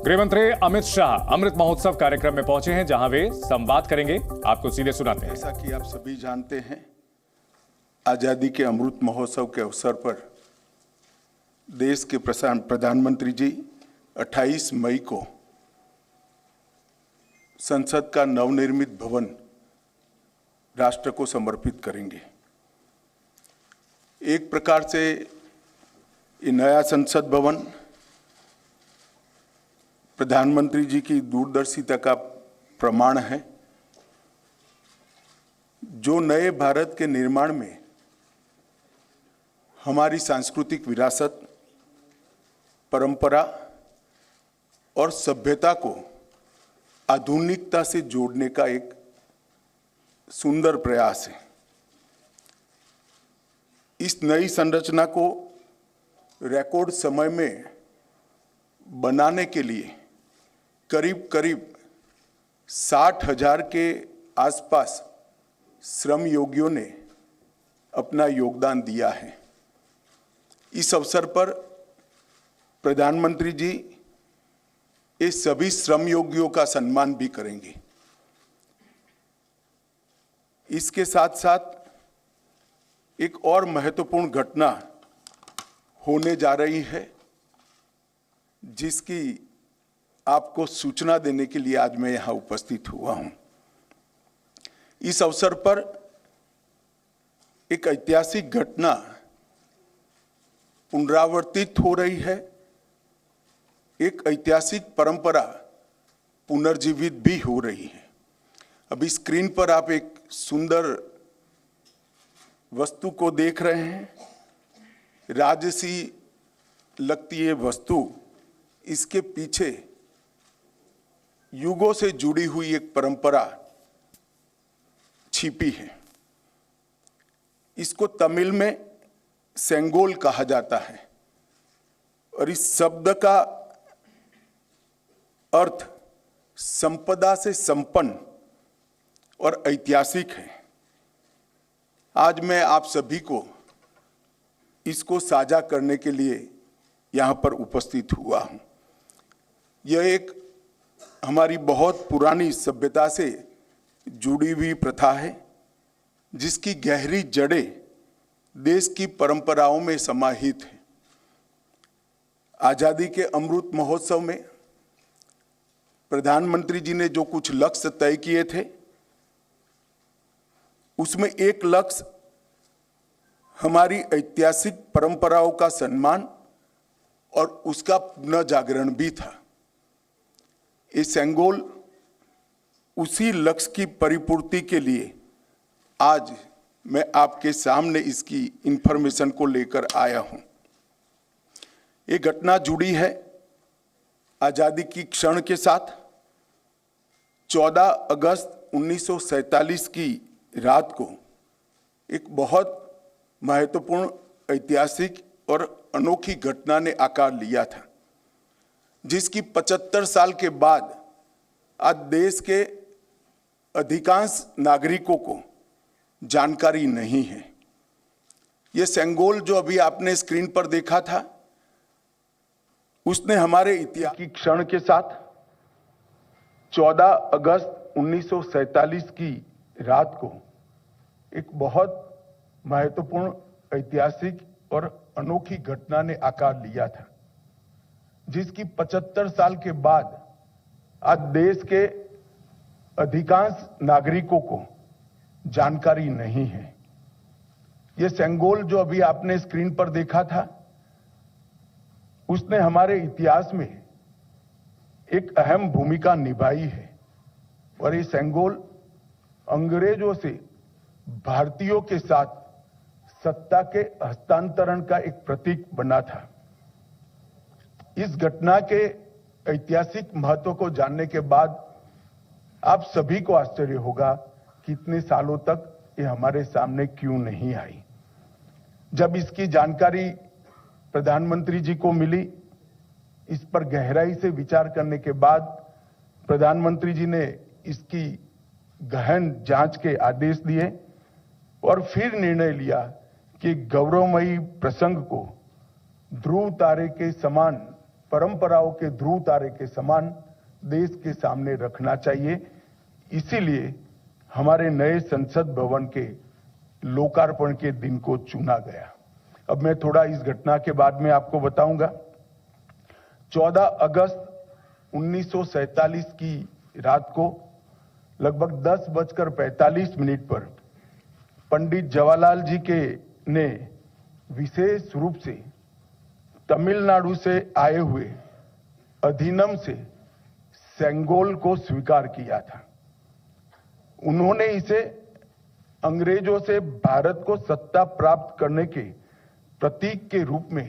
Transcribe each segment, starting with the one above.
गृह मंत्री अमित शाह अमृत महोत्सव कार्यक्रम में पहुंचे हैं, जहां वे संवाद करेंगे। आपको सीधे सुनाते हैं। जैसा कि आप सभी जानते हैं, आजादी के अमृत महोत्सव के अवसर पर देश के प्रधानमंत्री जी 28 मई को संसद का नवनिर्मित भवन राष्ट्र को समर्पित करेंगे। एक प्रकार से ये नया संसद भवन प्रधानमंत्री जी की दूरदर्शिता का प्रमाण है, जो नए भारत के निर्माण में हमारी सांस्कृतिक विरासत, परंपरा और सभ्यता को आधुनिकता से जोड़ने का एक सुंदर प्रयास है। इस नई संरचना को रिकॉर्ड समय में बनाने के लिए करीब करीब 60,000 के आसपास श्रम योगियों ने अपना योगदान दिया है। इस अवसर पर प्रधानमंत्री जी ये सभी श्रम योगियों का सम्मान भी करेंगे। इसके साथ साथ एक और महत्वपूर्ण घटना होने जा रही है, जिसकी आपको सूचना देने के लिए आज मैं यहां उपस्थित हुआ हूं। इस अवसर पर एक ऐतिहासिक घटना पुनरावर्तित हो रही है। एक ऐतिहासिक परंपरा पुनर्जीवित भी हो रही है। अभी स्क्रीन पर आप एक सुंदर वस्तु को देख रहे हैं। राजसी लगती है वस्तु, इसके पीछे युगों से जुड़ी हुई एक परंपरा छिपी है। इसको तमिल में सेंगोल कहा जाता है और इस शब्द का अर्थ संपदा से संपन्न और ऐतिहासिक है। आज मैं आप सभी को इसको साझा करने के लिए यहाँ पर उपस्थित हुआ हूँ। यह एक हमारी बहुत पुरानी सभ्यता से जुड़ी हुई प्रथा है, जिसकी गहरी जड़ें देश की परंपराओं में समाहित है। आजादी के अमृत महोत्सव में प्रधानमंत्री जी ने जो कुछ लक्ष्य तय किए थे, उसमें एक लक्ष्य हमारी ऐतिहासिक परंपराओं का सम्मान और उसका पुनः जागरण भी था। ये सेंगोल उसी लक्ष्य की परिपूर्ति के लिए आज मैं आपके सामने इसकी इंफॉर्मेशन को लेकर आया हूं। ये घटना जुड़ी है आजादी की क्षण के साथ। 14 अगस्त 1947 की रात को एक बहुत महत्वपूर्ण ऐतिहासिक और अनोखी घटना ने आकार लिया था, जिसकी 75 साल के बाद आज देश के अधिकांश नागरिकों को जानकारी नहीं है। यह सेंगोल जो अभी आपने स्क्रीन पर देखा था, उसने हमारे इतिहास की क्षण के साथ 14 अगस्त 1947 की रात को एक बहुत महत्वपूर्ण ऐतिहासिक और अनोखी घटना ने आकार लिया था, जिसकी 75 साल के बाद आज देश के अधिकांश नागरिकों को जानकारी नहीं है। यह सेंगोल जो अभी आपने स्क्रीन पर देखा था, उसने हमारे इतिहास में एक अहम भूमिका निभाई है और ये सेंगोल अंग्रेजों से भारतीयों के साथ सत्ता के हस्तांतरण का एक प्रतीक बना था। इस घटना के ऐतिहासिक महत्व को जानने के बाद आप सभी को आश्चर्य होगा कि इतने सालों तक ये हमारे सामने क्यों नहीं आई। जब इसकी जानकारी प्रधानमंत्री जी को मिली, इस पर गहराई से विचार करने के बाद प्रधानमंत्री जी ने इसकी गहन जांच के आदेश दिए और फिर निर्णय लिया कि गौरवमयी प्रसंग को ध्रुव तारे के समान परंपराओं के ध्रुव तारे के समान देश के सामने रखना चाहिए। इसीलिए हमारे नए संसद भवन के लोकार्पण के दिन को चुना गया। अब मैं थोड़ा इस घटना के बाद में आपको बताऊंगा। 14 अगस्त 1947 की रात को लगभग 10:45 पर पंडित जवाहरलाल जी ने विशेष रूप से तमिलनाडु से आए हुए अधिनम से सेंगोल को स्वीकार किया था। उन्होंने इसे अंग्रेजों से भारत को सत्ता प्राप्त करने के प्रतीक के रूप में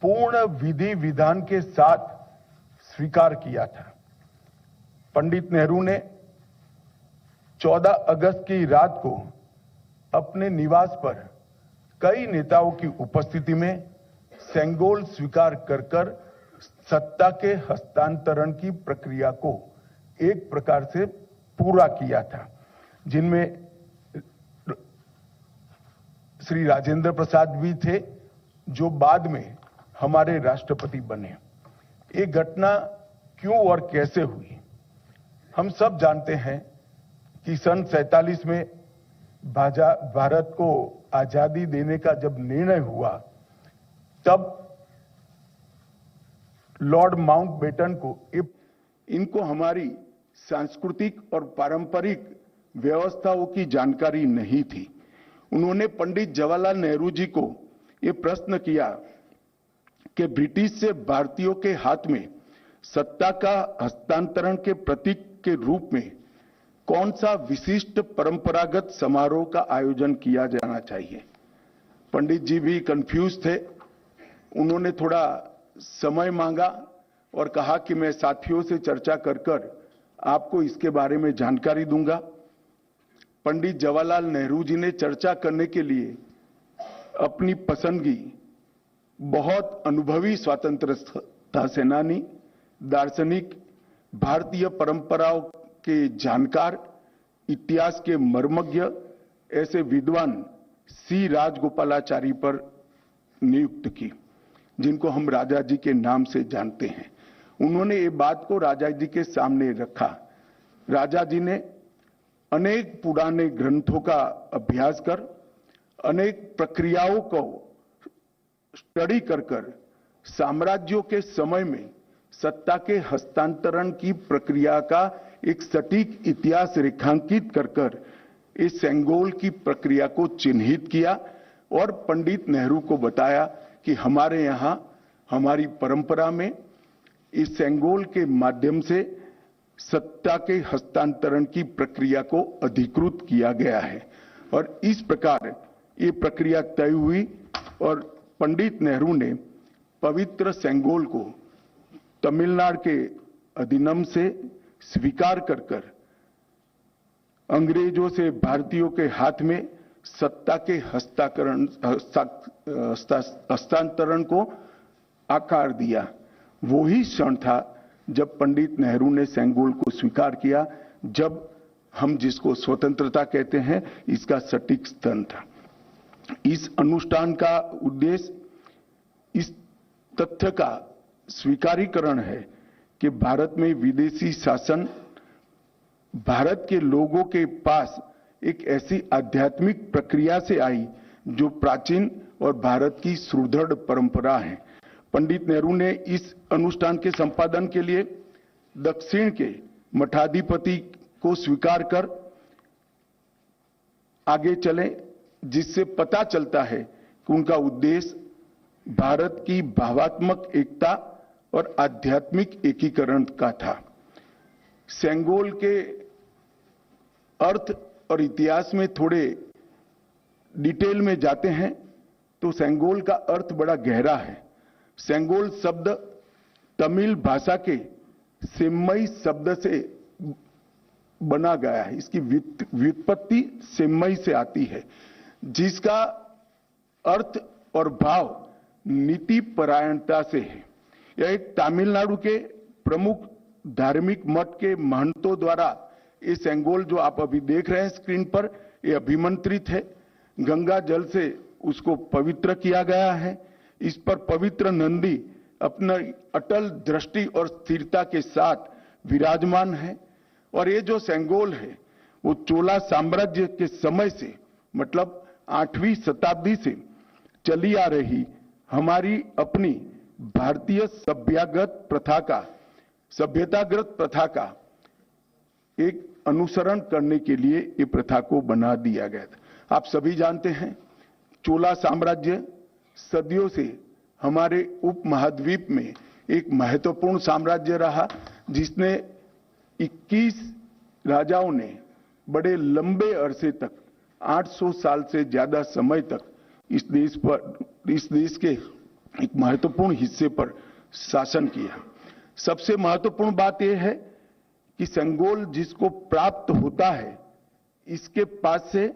पूर्ण विधि विधान के साथ स्वीकार किया था। पंडित नेहरू ने 14 अगस्त की रात को अपने निवास पर कई नेताओं की उपस्थिति में सेंगोल स्वीकार कर सत्ता के हस्तांतरण की प्रक्रिया को एक प्रकार से पूरा किया था, जिनमें श्री राजेंद्र प्रसाद भी थे, जो बाद में हमारे राष्ट्रपति बने। ये घटना क्यों और कैसे हुई, हम सब जानते हैं कि सन 47 में भारत को आजादी देने का जब निर्णय हुआ, तब लॉर्ड माउंटबेटन को इनको हमारी सांस्कृतिक और पारंपरिक व्यवस्थाओं की जानकारी नहीं थी। उन्होंने पंडित जवाहरलाल नेहरू जी को ये प्रश्न किया कि ब्रिटिश से भारतीयों के हाथ में सत्ता का हस्तांतरण के प्रतीक के रूप में कौन सा विशिष्ट परंपरागत समारोह का आयोजन किया जाना चाहिए। पंडित जी भी कंफ्यूज थे। उन्होंने थोड़ा समय मांगा और कहा कि मैं साथियों से चर्चा कर आपको इसके बारे में जानकारी दूंगा। पंडित जवाहरलाल नेहरू जी ने चर्चा करने के लिए अपनी पसंदगी बहुत अनुभवी स्वतंत्रता सेनानी, दार्शनिक, भारतीय परंपराओं के जानकार, इतिहास के मर्मज्ञ ऐसे विद्वान सी राजगोपालाचारी पर नियुक्त की, जिनको हम राजा जी के नाम से जानते हैं। उन्होंने ये बात को राजा जी के सामने रखा। राजा जी ने अनेक पुराने ग्रंथों का अभ्यास कर, अनेक प्रक्रियाओं को स्टडी कर साम्राज्यों के समय में सत्ता के हस्तांतरण की प्रक्रिया का एक सटीक इतिहास रेखांकित कर इस सेंगोल की प्रक्रिया को चिन्हित किया और पंडित नेहरू को बताया कि हमारे यहाँ हमारी परंपरा में इस सेंगोल के माध्यम से सत्ता के हस्तांतरण की प्रक्रिया को अधिकृत किया गया है। और इस प्रकार ये प्रक्रिया तय हुई और पंडित नेहरू ने पवित्र सेंगोल को तमिलनाडु के अधिनम से स्वीकार कर अंग्रेजों से भारतीयों के हाथ में सत्ता के हस्तांतरण को आकार दिया। वो ही क्षण था जब पंडित नेहरू ने सेंगोल को स्वीकार किया, जब हम जिसको स्वतंत्रता कहते हैं इसका सटीक स्तन था। इस अनुष्ठान का उद्देश्य इस तथ्य का स्वीकारीकरण है कि भारत में विदेशी शासन भारत के लोगों के पास एक ऐसी आध्यात्मिक प्रक्रिया से आई जो प्राचीन और भारत की सुदृढ़ परंपरा है। पंडित नेहरू ने इस अनुष्ठान के संपादन के लिए दक्षिण के मठाधिपति को स्वीकार कर आगे चले, जिससे पता चलता है कि उनका उद्देश्य भारत की भावात्मक एकता और आध्यात्मिक एकीकरण का था। सेंगोल के अर्थ और इतिहास में थोड़े डिटेल में जाते हैं तो सेंगोल का अर्थ बड़ा गहरा है। सेंगोल शब्द तमिल भाषा के सेम्मई शब्द से बना गया है। इसकी व्युत्पत्ति सेम्मई से आती है, जिसका अर्थ और भाव नीति परायणता से है। यह एक तमिलनाडु के प्रमुख धार्मिक मठ के महंतों द्वारा ये सेंगोल जो आप अभी देख रहे हैं स्क्रीन पर, ये अभिमंत्रित है। गंगा जल से उसको पवित्र किया गया है। इस पर पवित्र नंदी अपना अटल दृष्टि और स्थिरता के साथ विराजमान है। और ये जो सेंगोल है वो चोला साम्राज्य के समय से, मतलब 8वीं शताब्दी से चली आ रही हमारी अपनी भारतीय सभ्यतागत प्रथा का एक अनुसरण करने के लिए ये प्रथा को बना दिया गया था। आप सभी जानते हैं, चोला साम्राज्य सदियों से हमारे उपमहाद्वीप में एक महत्वपूर्ण साम्राज्य रहा, जिसने 21 राजाओं ने बड़े लंबे अरसे तक 800 साल से ज्यादा समय तक इस देश के एक महत्वपूर्ण हिस्से पर शासन किया। सबसे महत्वपूर्ण बात यह है कि सेंगोल जिसको प्राप्त होता है, इसके पास से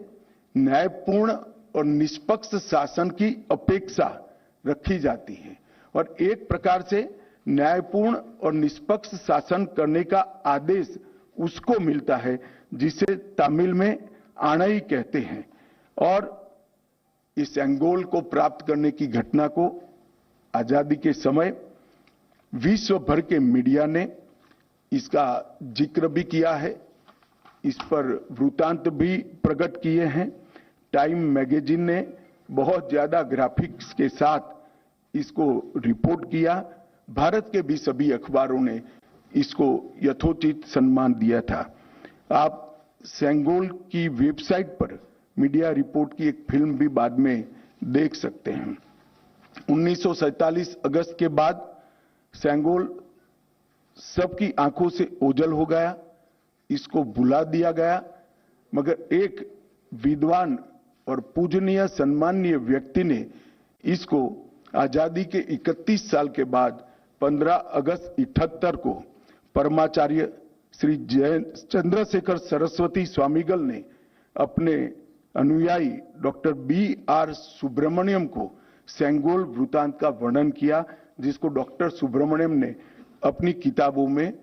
न्यायपूर्ण और निष्पक्ष शासन की अपेक्षा रखी जाती है और एक प्रकार से न्यायपूर्ण और निष्पक्ष शासन करने का आदेश उसको मिलता है, जिसे तमिल में आणई कहते हैं। और इस सेंगोल को प्राप्त करने की घटना को आजादी के समय विश्व भर के मीडिया ने इसका जिक्र भी किया है, इस पर वृत्तांत भी प्रकट किए हैं। टाइम मैगजीन ने बहुत ज्यादा ग्राफिक्स के साथ इसको रिपोर्ट किया। भारत के भी सभी अखबारों ने इसको यथोचित सम्मान दिया था। आप सेंगोल की वेबसाइट पर मीडिया रिपोर्ट की एक फिल्म भी बाद में देख सकते हैं। 1947 अगस्त के बाद सेंगोल सबकी आंखों से ओझल हो गया, इसको भुला दिया गया, मगर एक विद्वान और पूजनीय सम्माननीय व्यक्ति ने इसको आजादी के 31 साल के बाद 15 अगस्त 78 को परमाचार्य श्री चंद्रशेखर सरस्वती स्वामीगल ने अपने अनुयायी डॉक्टर B.R. सुब्रमण्यम को सेंगोल वृत्तांत का वर्णन किया, जिसको डॉक्टर सुब्रमण्यम ने अपनी किताबों में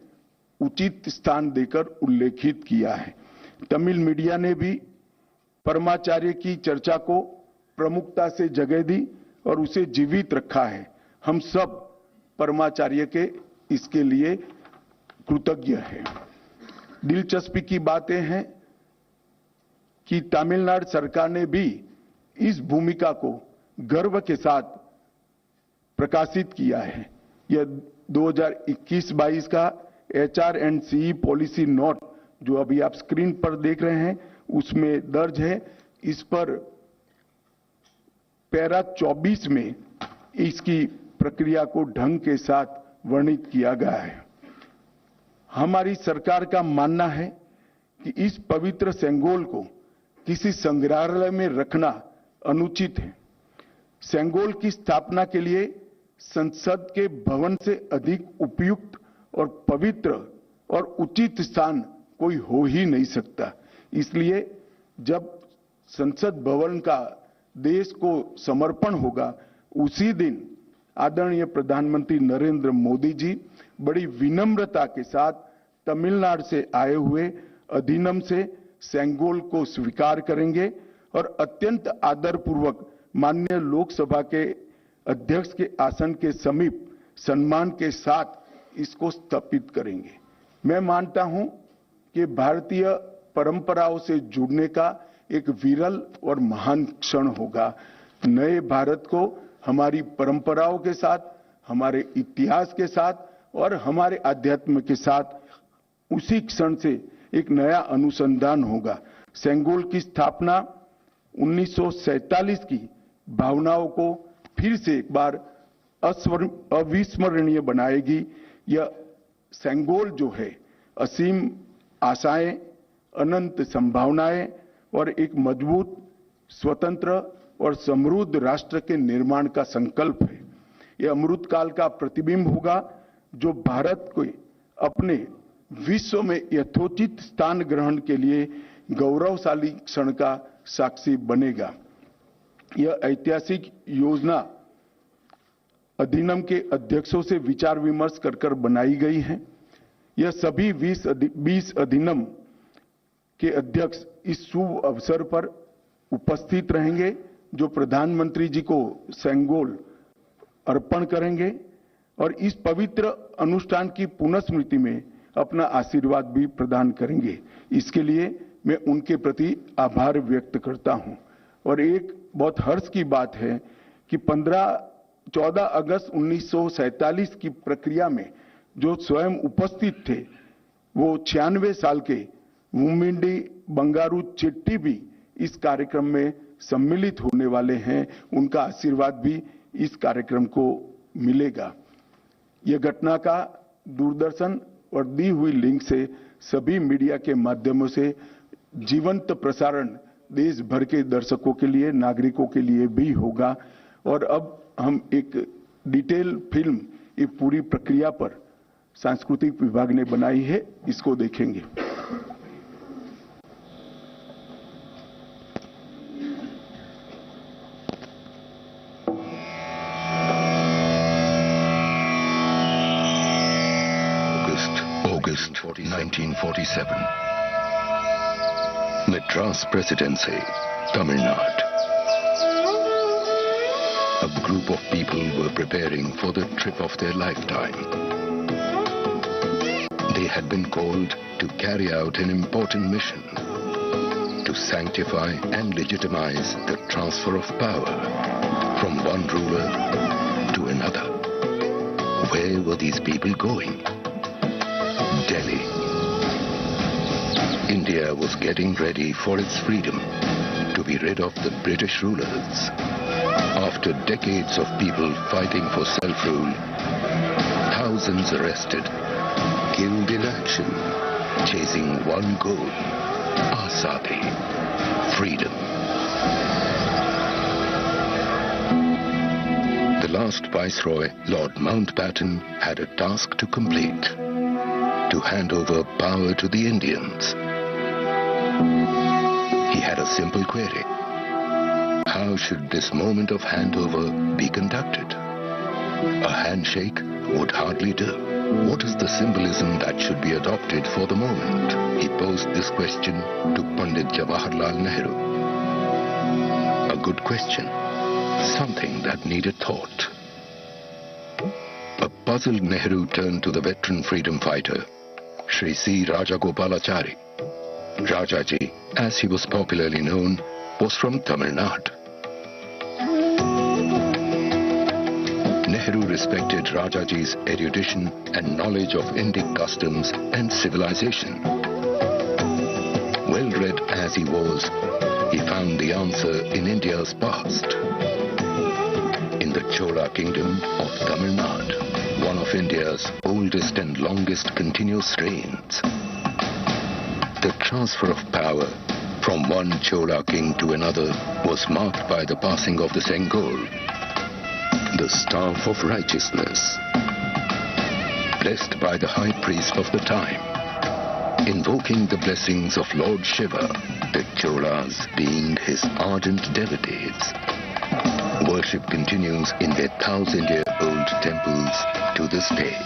उचित स्थान देकर उल्लेखित किया है। तमिल मीडिया ने भी परमाचार्य की चर्चा को प्रमुखता से जगह दी और उसे जीवित रखा है। हम सब परमाचार्य के इसके लिए कृतज्ञ हैं। दिलचस्पी की बातें हैं कि तमिलनाडु सरकार ने भी इस भूमिका को गर्व के साथ प्रकाशित किया है। यह 2021-22 का HR&CE पॉलिसी नोट जो अभी आप स्क्रीन पर देख रहे हैं उसमें दर्ज है। इस पर पैरा 24 में इसकी प्रक्रिया को ढंग के साथ वर्णित किया गया है। हमारी सरकार का मानना है कि इस पवित्र सेंगोल को किसी संग्रहालय में रखना अनुचित है। सेंगोल की स्थापना के लिए संसद के भवन से अधिक उपयुक्त और पवित्र और उचित स्थान कोई हो ही नहीं सकता। इसलिए जब संसद भवन का देश को समर्पण होगा, उसी दिन आदरणीय प्रधानमंत्री नरेंद्र मोदी जी बड़ी विनम्रता के साथ तमिलनाडु से आए हुए अधिनियम से सेंगोल को स्वीकार करेंगे और अत्यंत आदरपूर्वक माननीय लोकसभा के अध्यक्ष के आसन के समीप सम्मान के साथ इसको स्थापित करेंगे। मैं मानता हूं कि भारतीय परंपराओं से जुड़ने का एक विरल और महान क्षण होगा। नए भारत को हमारी परंपराओं के साथ, हमारे इतिहास के साथ और हमारे आध्यात्म के साथ उसी क्षण से एक नया अनुसंधान होगा। सेंगोल की स्थापना 1947 की भावनाओं को फिर से एक बार अविस्मरणीय बनाएगी। यह सेंगोल जो है असीम आशाएं, अनंत संभावनाएं और एक मजबूत, स्वतंत्र और समृद्ध राष्ट्र के निर्माण का संकल्प है। यह अमृत काल का प्रतिबिंब होगा जो भारत को अपने विश्व में यथोचित स्थान ग्रहण के लिए गौरवशाली क्षण का साक्षी बनेगा। यह ऐतिहासिक योजना अधिनियम के अध्यक्षों से विचार विमर्श कर बनाई गई है। यह सभी 20 अधिनियम के अध्यक्ष इस शुभ अवसर पर उपस्थित रहेंगे, जो प्रधानमंत्री जी को सेंगोल अर्पण करेंगे। और इस पवित्र अनुष्ठान की पुनःस्मृति में अपना आशीर्वाद भी प्रदान करेंगे। इसके लिए मैं उनके प्रति आभार व्यक्त करता हूं। और एक बहुत हर्ष की बात है कि 14 अगस्त 1947 की प्रक्रिया में जो स्वयं उपस्थित थे वो 96 साल के मुम्मिडी बंगारू चेट्टी भी इस कार्यक्रम में सम्मिलित होने वाले हैं। उनका आशीर्वाद भी इस कार्यक्रम को मिलेगा। यह घटना का दूरदर्शन और दी हुई लिंक से सभी मीडिया के माध्यमों से जीवंत प्रसारण देश भर के दर्शकों के लिए, नागरिकों के लिए भी होगा। और अब हम एक डिटेल फिल्म ये पूरी प्रक्रिया पर सांस्कृतिक विभाग ने बनाई है, इसको देखेंगे। August 1947. Madras Presidency, Tamil Nadu. A group of people were preparing for the trip of their lifetime. They had been called to carry out an important mission, to sanctify and legitimize the transfer of power from one ruler to another. Where were these people going? Delhi. India was getting ready for its freedom, to be rid of the British rulers. After decades of people fighting for self-rule, thousands arrested, killed in action, chasing one goal, Azadi, freedom. The last Viceroy, Lord Mountbatten, had a task to complete: to hand over power to the Indians. He had a simple query: how should this moment of handover be conducted? A handshake would hardly do. What is the symbolism that should be adopted for the moment? He posed this question to Pandit Jawaharlal Nehru. A good question, something that needed thought. A puzzled Nehru turned to the veteran freedom fighter, Shri C. Rajagopalachari. Rajaji, as he was popularly known, was from Tamil Nadu. Nehru respected Rajaji's erudition and knowledge of Indic customs and civilization. Well-read as he was, he found the answer in India's past. In the Chola kingdom of Tamil Nadu, one of India's oldest and longest continuous reigns. The transfer of power from one Chola king to another was marked by the passing of the Sengol, the staff of righteousness, blessed by the high priest of the time, invoking the blessings of Lord Shiva, the Cholas being his ardent devotees. Worship continues in their 1,000-year-old temples to this day.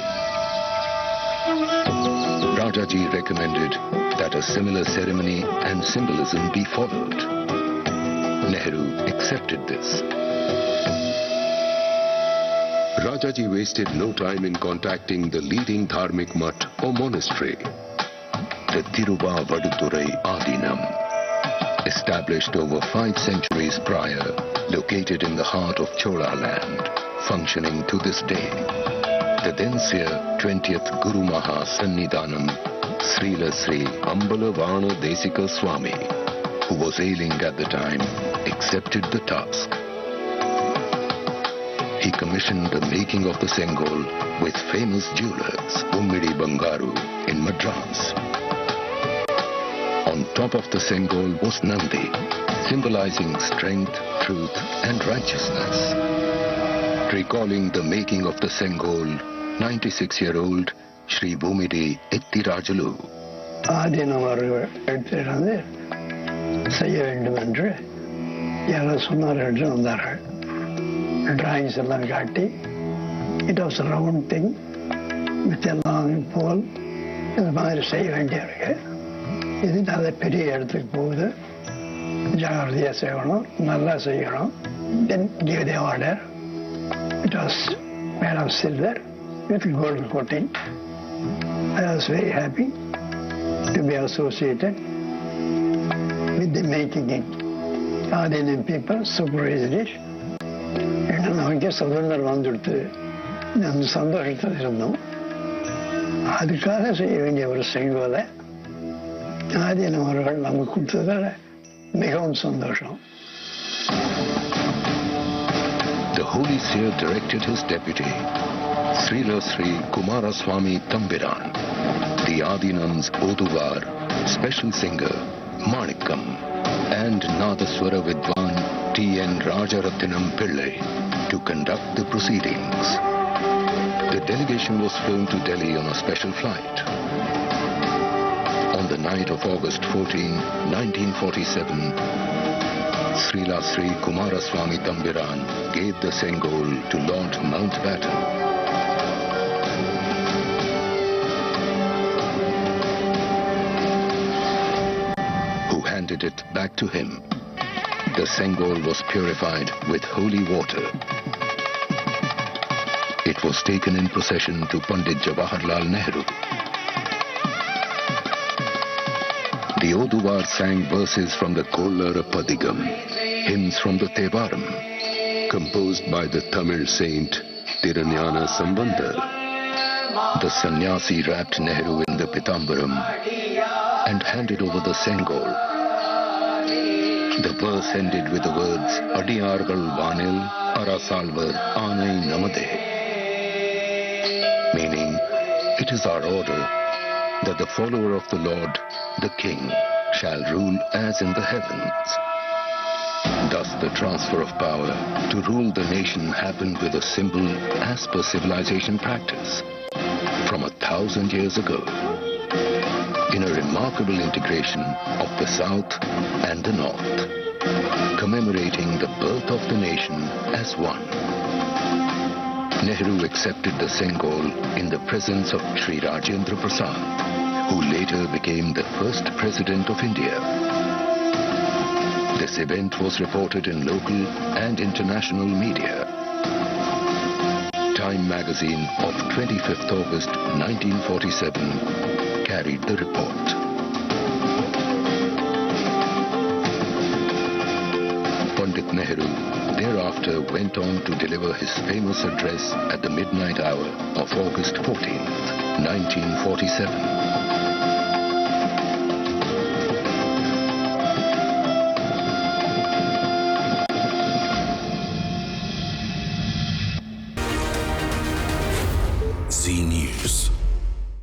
Rajaji recommended that a similar ceremony and symbolism be followed. Nehru accepted this. Rajaji wasted no time in contacting the leading dharmic mutt or monastery, The Thiruvadurai Adinam, established over 5 centuries prior, located in the heart of Chola land, functioning to this day. The then seer 20th Guru Maha Sannidhanam, Srila Sri Ambalavana Desika Swami, who was ailing at the time, accepted the task. He commissioned the making of the Sengol with famous jewelers, Mummidi Bangaru, in Madras. On top of the Sengol was Nandi, symbolizing strength, truth and righteousness. Recalling the making of the Sengol, 96-year-old Shri Bhumidi Ettirajalu. ஆதீனவர் எடுத்துட்டு செய்ய வேண்டும் என்று யாரோ சொன்னார் என்று வந்தார்கள். Drawings எல்லாம் காட்டி, it was round thing with எல்லாம் போல் இந்த மாதிரி செய்ய வேண்டியிருக்கு. இது நல்ல பெரிய இடத்துக்கு போகுது, ஜாகிரதையாக செய்யணும், நல்லா செய்யணும். தென் give the order. It was made of silver with gold coating. I was very happy to be associated with the making it. Adinam people supervised it. And நமக்கே சுதந்திரம் வந்துடுத்து அந்த சந்தோஷத்தில் இருந்தோம். அதுக்காக செய்ய வேண்டிய ஒரு செங்கோலை ஆதீனம் அவர்கள் நமக்கு கொடுத்ததால மிகவும் சந்தோஷம். The Holy Seer directed his deputy, Srila Sri Kumaraswamy Thambiran, the Adinam's Oduvar, special singer Manikam, and Nadaswara Vidwan T.N. Rajarathinam Pillai to conduct the proceedings. The delegation was flown to Delhi on a special flight. On the night of August 14, 1947, Srila Sri Kumaraswamy Thambiran gave the Sengol to Lord Mountbatten. Who handed it back to him. The Sengol was purified with holy water. It was taken in procession to Pandit Jawaharlal Nehru. The Oduvar sang verses from the Kollara Padigam, hymns from the Tevaram, composed by the Tamil saint Tirunjana Sambandar. The sannyasi wrapped Nehru in the Pitambaram and handed over the Sengol. The verse ended with the words Adiyargal Vanil Arasalvar Anai Namade, meaning it is our order that the follower of the Lord, the King, shall rule as in the heavens. Thus the transfer of power to rule the nation happened with a symbol as per civilization practice from 1,000 years ago, in a remarkable integration of the South and the North, commemorating the birth of the nation as one. Nehru accepted the Sengol in the presence of Sri Rajendra Prasad, who later became the first president of India. This event was reported in local and international media. Time magazine of 25th August 1947 carried the report. Pandit Nehru thereafter went on to deliver his famous address at the midnight hour of August 14th, 1947.